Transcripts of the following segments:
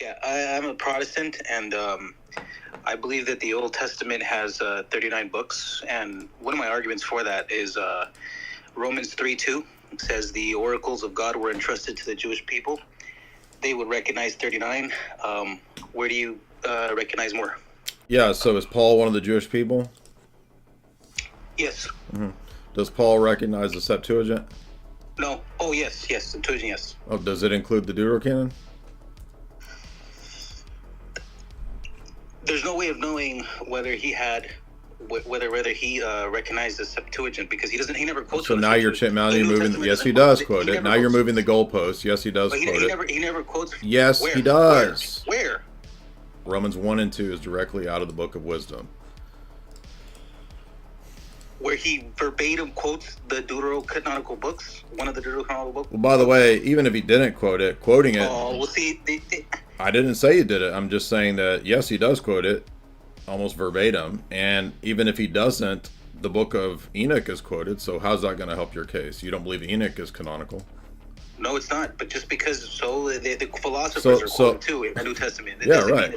Yeah, I'm a Protestant, and I believe that the Old Testament has 39 books, and one of my arguments for that is Romans 3:2 says the oracles of God were entrusted to the Jewish people. They would recognize 39. Where do you recognize more? Yeah, so is Paul one of the Jewish people? Yes. Mm-hmm. Does Paul recognize the Septuagint? No. Oh, yes, Septuagint, yes. Oh, does it include the Deuterocanon? There's no way of knowing whether he had, whether he recognized the Septuagint, because he never quotes. So now you're moving. Yes, he does quote it. Now you're moving the goalpost. Yes, he does quote it. He never quotes. Yes, he does. Where? Romans 1 and 2 is directly out of the Book of Wisdom, where he verbatim quotes the deuterocanonical books, one of the deuterocanonical books. Well, by the way, even if he didn't quote it, quoting it. Oh, well, see, I didn't say he did it. I'm just saying that, yes, he does quote it almost verbatim. And even if he doesn't, the book of Enoch is quoted. So how's that going to help your case? You don't believe Enoch is canonical? No, it's not. But just because, the philosophers are quoted too in the New Testament. Yeah, right.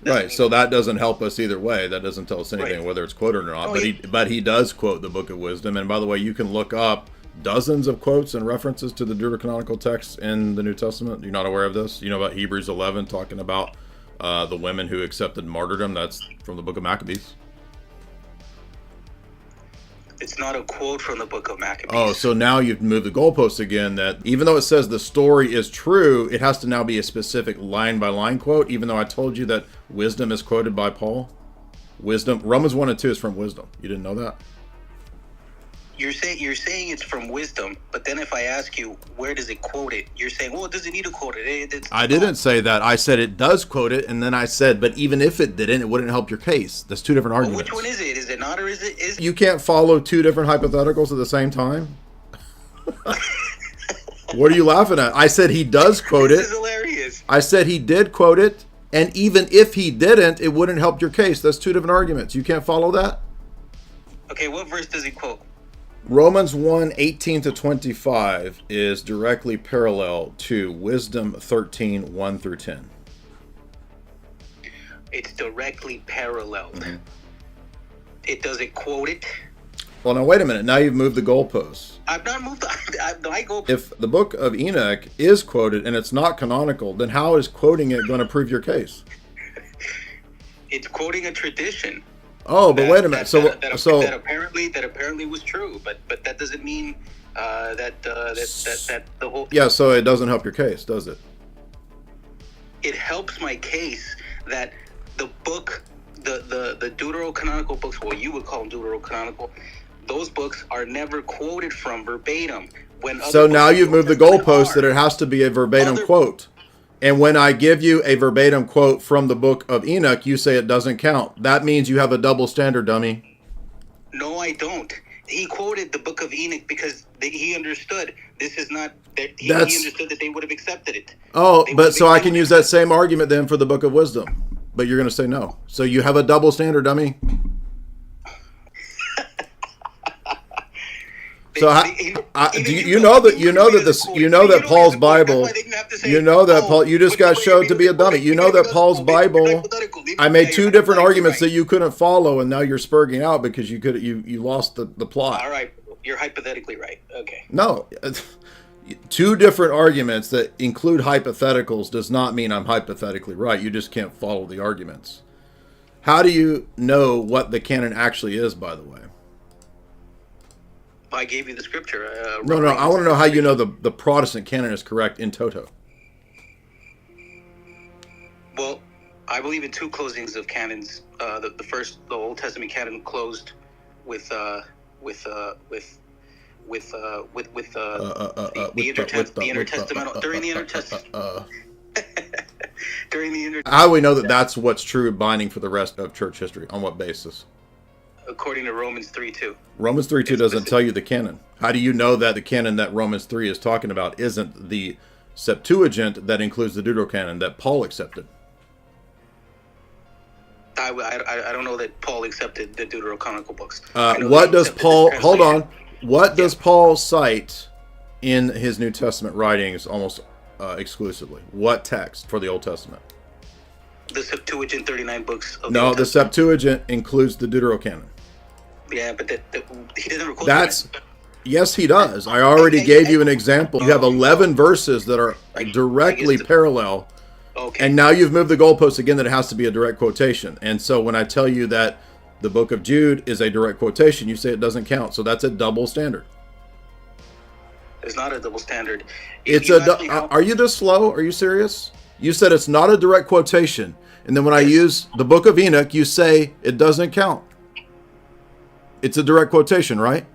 Right. So that doesn't help us either way. That doesn't tell us anything whether it's quoted or not. But he does quote the book of wisdom. And by the way, you can look up dozens of quotes and references to the deuterocanonical texts in the New Testament. You're not aware of this? You know about Hebrews 11 talking about the women who accepted martyrdom? That's from the book of Maccabees. It's not a quote from the book of Maccabees. Oh, so now you've moved the goalpost again, that even though it says the story is true, it has to now be a specific line-by-line quote, even though I told you that wisdom is quoted by Paul. Wisdom, Romans 1 and 2 is from wisdom. You didn't know that? You're saying it's from wisdom, but then if I ask you where does it quote it, you're saying, well, does it need to quote it? I didn't say that. I said it does quote it, and then I said, but even if it didn't, it wouldn't help your case. That's two different arguments. Well, which one is it? Is it not, or is it? You can't follow two different hypotheticals at the same time? What are you laughing at? I said he does quote it. This is hilarious. I said he did quote it, and even if he didn't, it wouldn't help your case. That's two different arguments. You can't follow that? Okay, what verse does he quote? Romans 1:18-25 is directly parallel to Wisdom 13:1-10. It's directly paralleled. Mm-hmm. It doesn't quote it. Well, now wait a minute. Now you've moved the goalposts. I've not moved. If the book of Enoch is quoted and it's not canonical, then how is quoting it going to prove your case? It's quoting a tradition. Oh, but wait a minute. That apparently was true, but that doesn't mean that the whole. Yeah, so it doesn't help your case, does it? It helps my case that the book, the deuterocanonical books, well, you would call them deuterocanonical, those books are never quoted from verbatim. So now you've moved the goalpost that it has to be a verbatim quote. And when I give you a verbatim quote from the book of Enoch, you say it doesn't count. That means you have a double standard, dummy. No, I don't. He quoted the book of Enoch because he understood this is not. He understood that they would have accepted it. Oh, but so I can use that same argument then for the book of wisdom. But you're going to say no. So you have a double standard, dummy. So you know that Paul's Bible. You just got showed to be a dummy. You know that Paul's Bible. I made two different arguments that you couldn't follow, and now you're spurging out because you lost the plot. All right, you're hypothetically right. Okay. No, two different arguments that include hypotheticals does not mean I'm hypothetically right. You just can't follow the arguments. How do you know what the canon actually is, by the way? I gave you the scripture. No. I want to know how you know the Protestant canon is correct in toto. Well, I believe in two closings of canons. The Old Testament canon closed with the intertestamental during the intertestamental. How do we know that that's what's true binding for the rest of church history? On what basis? According to Romans 3:2. Romans 3:2 doesn't tell you the canon. How do you know that the canon that Romans 3 is talking about isn't the Septuagint that includes the Deuterocanon that Paul accepted? I don't know that Paul accepted the deuterocanonical books. What does Paul... Hold on. What does Paul cite in his New Testament writings almost exclusively? What text for the Old Testament? The Septuagint, 39 books. Of No, the Septuagint includes the Deuterocanon. Yeah, but he doesn't record. Yes, he does. I already gave you an example. You have 11 verses that are directly parallel. Okay. And now you've moved the goalpost again that it has to be a direct quotation. And so when I tell you that the book of Jude is a direct quotation, you say it doesn't count. So that's a double standard. It's not a double standard. Are you this slow? Are you serious? You said it's not a direct quotation. And then when I use the book of Enoch, you say it doesn't count. It's a direct quotation, right?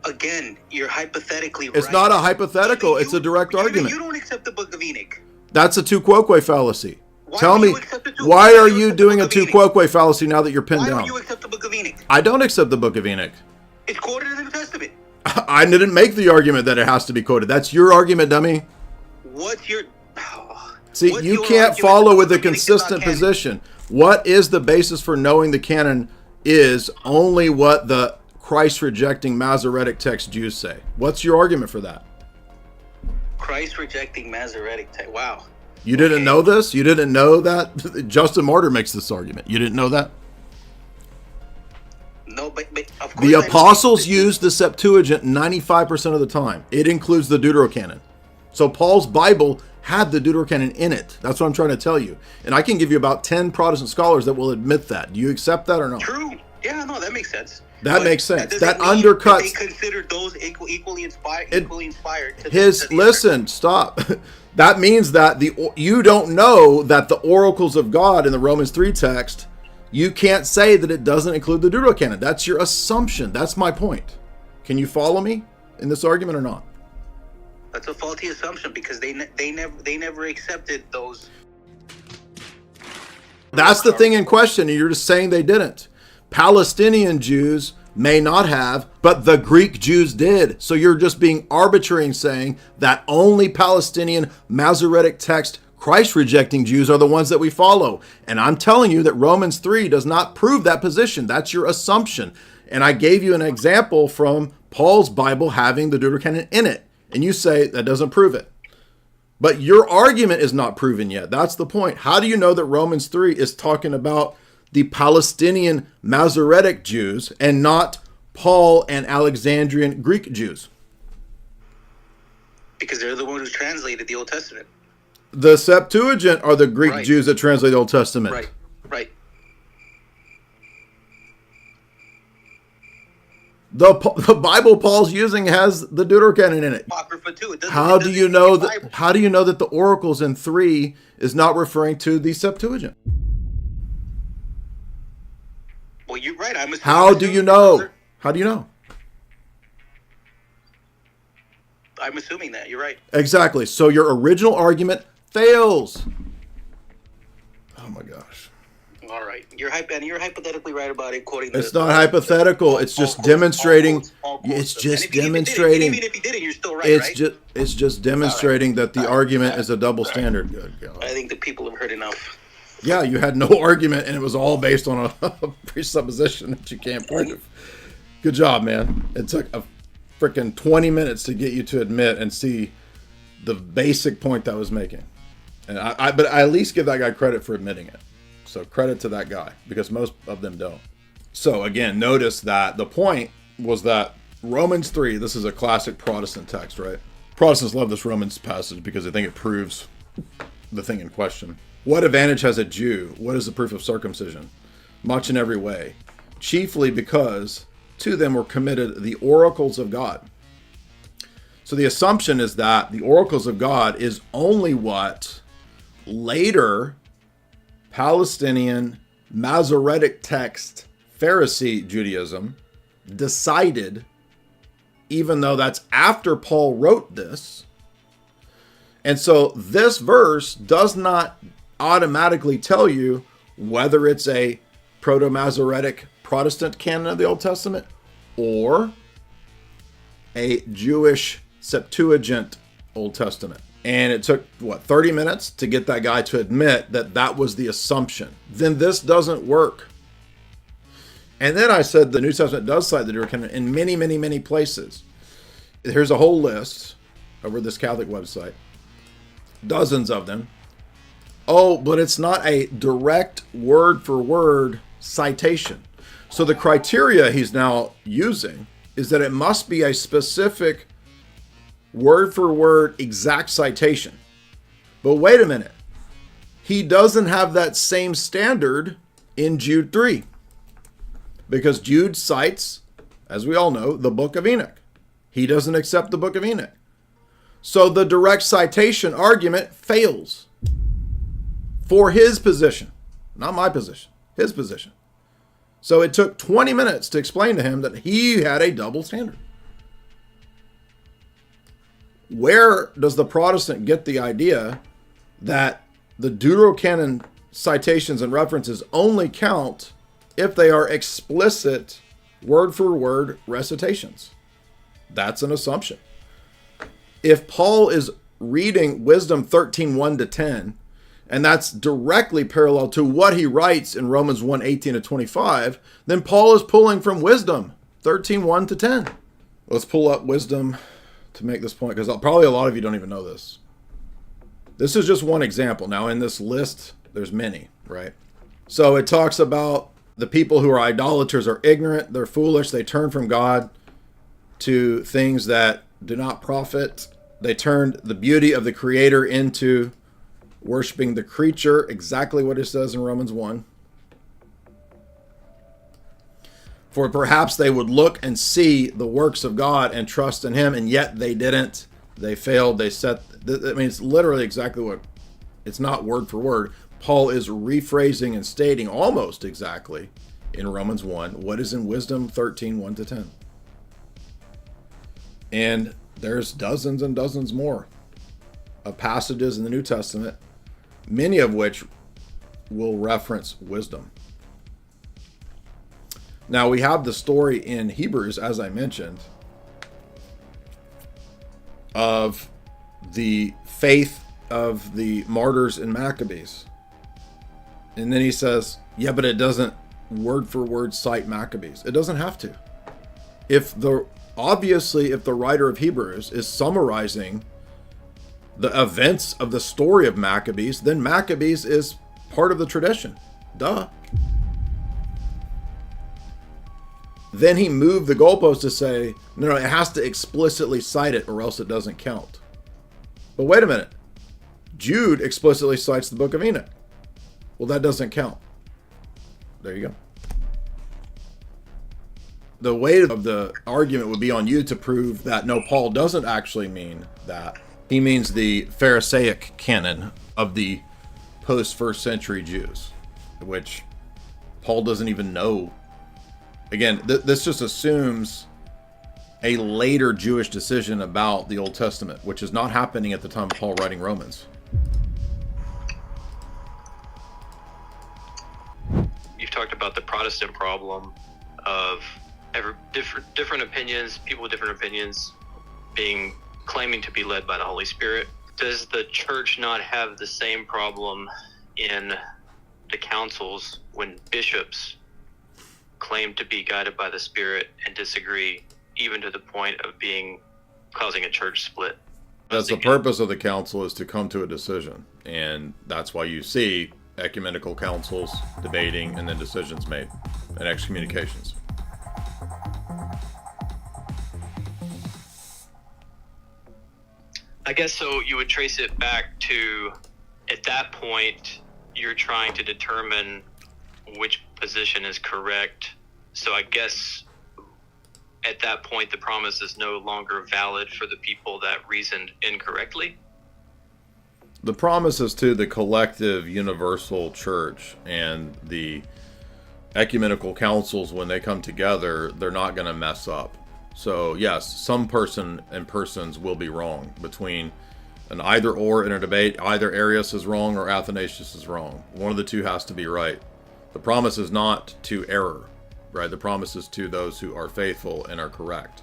Again, you're hypothetically right. It's not a hypothetical. It's a direct argument. You don't accept the book of Enoch. That's a tu quoque fallacy. Tell me, why are you doing a tu quoque fallacy now that you're pinned down? Why do you accept the book of Enoch? I don't accept the book of Enoch. It's quoted in the New Testament. I didn't make the argument that it has to be quoted. That's your argument, dummy. What's your... See, you can't follow with a consistent position. What is the basis for knowing the canon is only what the Christ-rejecting Masoretic text Jews say? What's your argument for that? Christ-rejecting Masoretic text. Wow. You didn't know this? You didn't know that? Justin Martyr makes this argument. You didn't know that? No, but of course... The apostles used the Septuagint 95% of the time. It includes the Deuterocanon. So Paul's Bible had the Deuterocanon in it. That's what I'm trying to tell you. And I can give you about 10 Protestant scholars that will admit that. Do you accept that or not? True. Yeah, no, that makes sense. That makes sense. That undercuts... They consider those equally inspired. Listen, stop. That means that you don't know that the oracles of God in the Romans 3 text, you can't say that it doesn't include the Deuterocanon. That's your assumption. That's my point. Can you follow me in this argument or not? That's a faulty assumption because they never accepted those. That's the thing in question, and you're just saying they didn't. Palestinian Jews may not have, but the Greek Jews did. So you're just being arbitrary in saying that only Palestinian Masoretic text Christ-rejecting Jews are the ones that we follow. And I'm telling you that Romans 3 does not prove that position. That's your assumption. And I gave you an example from Paul's Bible having the Deuterocanon in it. And you say that doesn't prove it. But your argument is not proven yet. That's the point. How do you know that Romans 3 is talking about the Palestinian Masoretic Jews and not Paul and Alexandrian Greek Jews? Because they're the ones who translated the Old Testament. The Septuagint are the Greek Jews that translate the Old Testament. Right. The Bible Paul's using has the Deuterocanon in it. Apocrypha too. How do you know that the oracles in 3 is not referring to the Septuagint? Well, you're right. How do you know? How do you know? I'm assuming that. You're right. Exactly. So your original argument fails. Oh my gosh. All right. You're hypothetically right about it. Quoting. It's not hypothetical. It's just demonstrating. It's just demonstrating. Even if you did it, you're still right. It's just demonstrating that the argument is a double standard. Good God. I think the people have heard enough. Yeah, you had no argument, and it was all based on a presupposition that you can't prove. Good job, man. It took a freaking 20 minutes to get you to admit and see the basic point that I was making. And but I at least give that guy credit for admitting it. So credit to that guy, because most of them don't. So again, notice that the point was that Romans 3, this is a classic Protestant text, right? Protestants love this Romans passage because they think it proves the thing in question. What advantage has a Jew? What is the proof of circumcision? Much in every way, chiefly because to them were committed the oracles of God. So the assumption is that the oracles of God is only what later Palestinian Masoretic text Pharisee Judaism decided, even though that's after Paul wrote this. And so this verse does not automatically tell you whether it's a proto-Masoretic Protestant canon of the Old Testament or a Jewish Septuagint Old Testament. And it took, 30 minutes to get that guy to admit that that was the assumption. Then this doesn't work. And then I said the New Testament does cite the Deuterocanon in many, many, many places. Here's a whole list over this Catholic website. dozens of them. Oh, but it's not a direct word-for-word citation. So the criteria he's now using is that it must be a specific word-for-word exact citation. But wait a minute. He doesn't have that same standard in Jude 3. Because Jude cites, as we all know, the book of Enoch. He doesn't accept the book of Enoch. So the direct citation argument fails for his position. Not my position, his position. So it took 20 minutes to explain to him that he had a double standard. Where does the Protestant get the idea that the Deuterocanon citations and references only count if they are explicit word-for-word recitations? That's an assumption. If Paul is reading Wisdom 13:1-10, and that's directly parallel to what he writes in Romans 1:18-25, then Paul is pulling from Wisdom 13:1-10. Let's pull up Wisdom to make this point, because probably a lot of you don't even know this. This is just one example. Now, in this list, there's many, right? So it talks about the people who are idolaters are ignorant, they're foolish, they turn from God to things that do not profit. They turned the beauty of the Creator into worshiping the creature, exactly what it says in Romans 1. For perhaps they would look and see the works of God and trust in Him, and yet they didn't. They failed. They set. I mean, it's literally exactly what. It's not word for word. Paul is rephrasing and stating almost exactly in Romans 1 what is in Wisdom 13:1-10. And there's dozens and dozens more of passages in the New Testament, many of which will reference wisdom. Now, we have the story in Hebrews, as I mentioned, of the faith of the martyrs and Maccabees. And then he says, yeah, but it doesn't word for word cite Maccabees. It doesn't have to. Obviously, if the writer of Hebrews is summarizing the events of the story of Maccabees, then Maccabees is part of the tradition. Duh. Then he moved the goalpost to say, no, it has to explicitly cite it or else it doesn't count. But wait a minute. Jude explicitly cites the book of Enoch. Well, that doesn't count. There you go. The weight of the argument would be on you to prove that no, Paul doesn't actually mean that. He means the Pharisaic canon of the post-first century Jews, which Paul doesn't even know. Again, this just assumes a later Jewish decision about the Old Testament, which is not happening at the time of Paul writing Romans. You've talked about the Protestant problem of different opinions, people with different opinions claiming to be led by the Holy Spirit. Does the church not have the same problem in the councils when bishops claim to be guided by the Spirit and disagree, even to the point of causing a church split? That's the purpose of the council, is to come to a decision. And that's why you see ecumenical councils debating and then decisions made and excommunications. I guess so. You would trace it back to, at that point, you're trying to determine which position is correct. So I guess at that point, the promise is no longer valid for the people that reasoned incorrectly. The promise is to the collective universal church, and the ecumenical councils, when they come together, they're not going to mess up. So yes, some person and persons will be wrong between an either or in a debate. Either Arius is wrong or Athanasius is wrong. One of the two has to be right. The promise is not to error, right? The promise is to those who are faithful and are correct.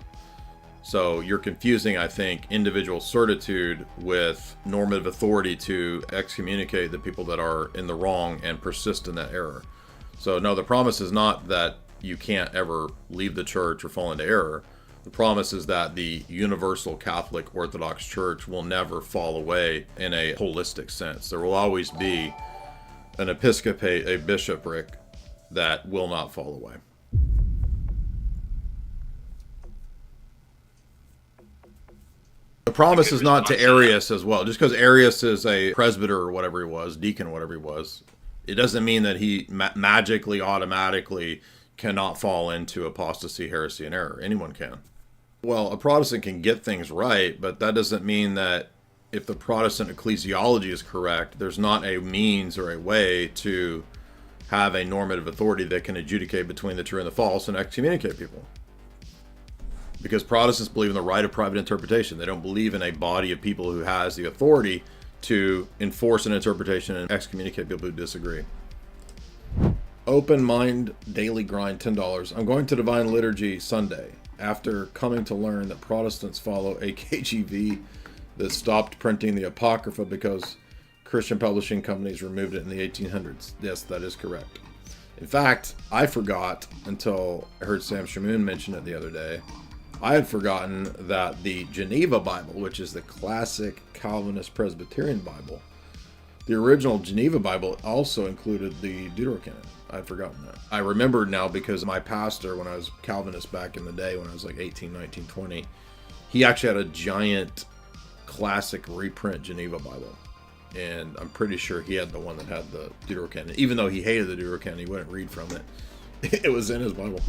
So you're confusing, I think, individual certitude with normative authority to excommunicate the people that are in the wrong and persist in that error. So no, the promise is not that you can't ever leave the church or fall into error. The promise is that the universal Catholic Orthodox Church will never fall away in a holistic sense. There will always be an episcopate, a bishopric, that will not fall away. The promise is not to Arius as well. Just because Arius is a presbyter or whatever he was, deacon or whatever he was, it doesn't mean that he magically, automatically cannot fall into apostasy, heresy, and error. Anyone can. Well, a Protestant can get things right, but that doesn't mean that if the Protestant ecclesiology is correct, there's not a means or a way to have a normative authority that can adjudicate between the true and the false and excommunicate people. Because Protestants believe in the right of private interpretation. They don't believe in a body of people who has the authority to enforce an interpretation and excommunicate people who disagree. Open Mind Daily Grind, $10. I'm going to Divine Liturgy Sunday after coming to learn that Protestants follow a KGV that stopped printing the apocrypha because Christian publishing companies removed it in the 1800s. Yes, that is correct. In fact, I forgot until I heard Sam Shamoon mention it the other day. I had forgotten that the Geneva Bible, which is the classic Calvinist Presbyterian Bible, the original Geneva Bible also included the Deuterocanon. I'd forgotten that. I remembered now because my pastor, when I was Calvinist back in the day, when I was like 18, 19, 20, he actually had a giant classic reprint Geneva Bible. And I'm pretty sure he had the one that had the Deuterocanon. Even though he hated the Deuterocanon, he wouldn't read from it. It was in his Bible.